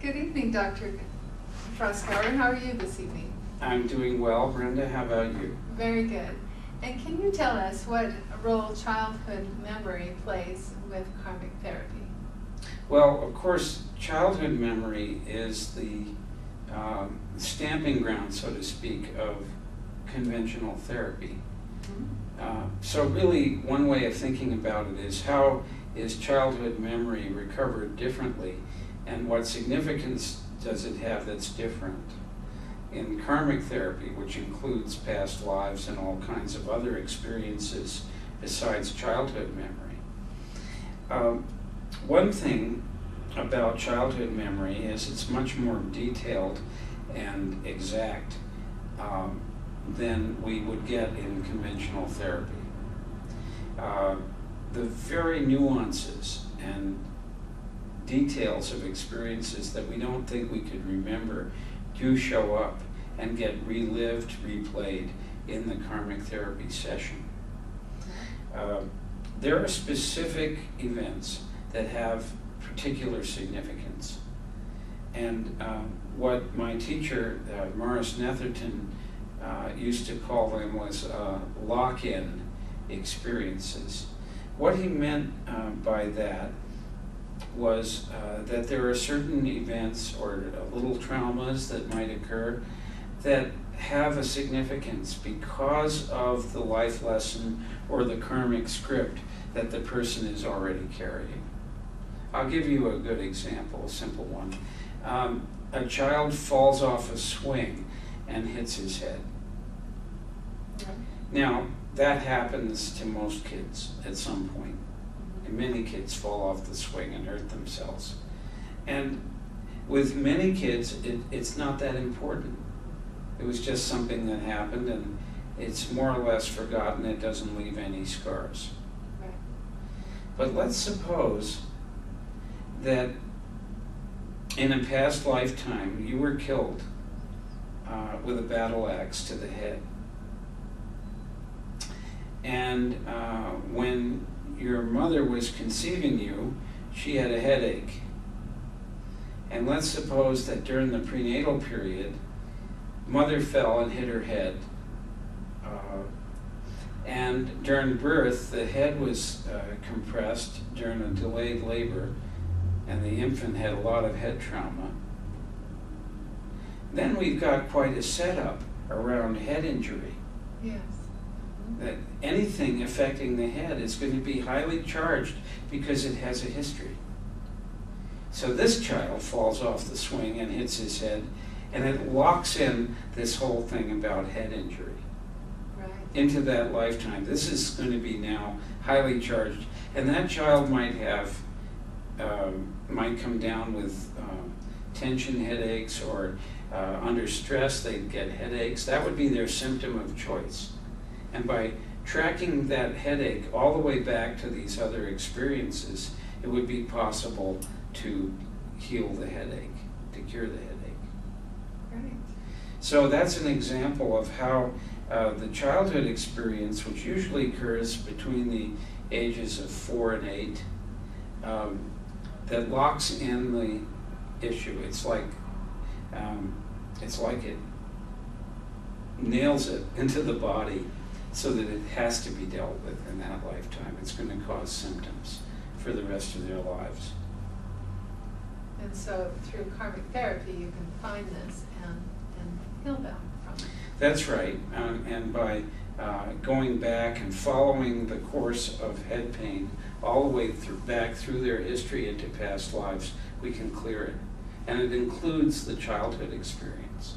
Good evening, Dr. Frostkauer. How are you this evening? I'm doing well, Brenda. How about you? Very good. And can you tell us what role childhood memory plays with karmic therapy? Well, of course, childhood memory is the stamping ground, so to speak, of conventional therapy. So really, one way of thinking about it is how is childhood memory recovered differently, and what significance does it have that's different? In karmic therapy, which includes past lives and all kinds of other experiences besides childhood memory. One thing about childhood memory is it's much more detailed and exact than we would get in conventional therapy. The very nuances and details of experiences that we don't think we could remember do show up and get relived, replayed in the karmic therapy session. There are specific events that have particular significance. And what my teacher, Morris Netherton, used to call them was lock-in experiences. What he meant by that was that there are certain events or little traumas that might occur that have a significance because of the life lesson or the karmic script that the person is already carrying. I'll give you a good example, a simple one. A child falls off a swing and hits his head. Now, that happens to most kids at some point. And many kids fall off the swing and hurt themselves. And with many kids, it's not that important. It was just something that happened, and it's more or less forgotten. It doesn't leave any scars. Right. But let's suppose that in a past lifetime you were killed with a battle axe to the head. And when your mother was conceiving you, she had a headache. And let's suppose that during the prenatal period, mother fell and hit her head. And during birth, the head was compressed during a delayed labor, and the infant had a lot of head trauma. Then we've got quite a setup around head injury. Yes. That anything affecting the head is going to be highly charged because it has a history. So this child falls off the swing and hits his head, and it locks in this whole thing about head injury into that lifetime. This is going to be now highly charged, and that child might have might come down with tension headaches, or under stress they'd get headaches. That would be their symptom of choice. And by tracking that headache all the way back to these other experiences, it would be possible to heal the headache, to cure the headache. Right. So that's an example of how the childhood experience, which usually occurs between the ages of 4 and 8, that locks in the issue. It's like it nails it into the body so that it has to be dealt with in that lifetime. It's going to cause symptoms for the rest of their lives. And so through karmic therapy, you can find this and heal them from it. That's right. And by going back and following the course of head pain all the way back through their history into past lives, we can clear it. And it includes the childhood experience.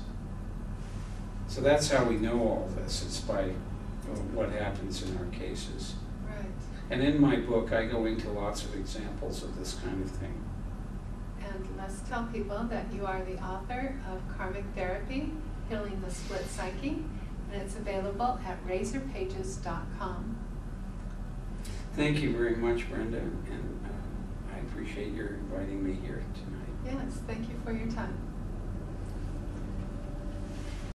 So that's how we know all this. It's by what happens in our cases. Right. And in my book, I go into lots of examples of this kind of thing. And let's tell people that you are the author of Karmic Therapy, Healing the Split Psyche, and it's available at razorpages.com. Thank you very much, Brenda, and I appreciate your inviting me here tonight. Yes, thank you for your time.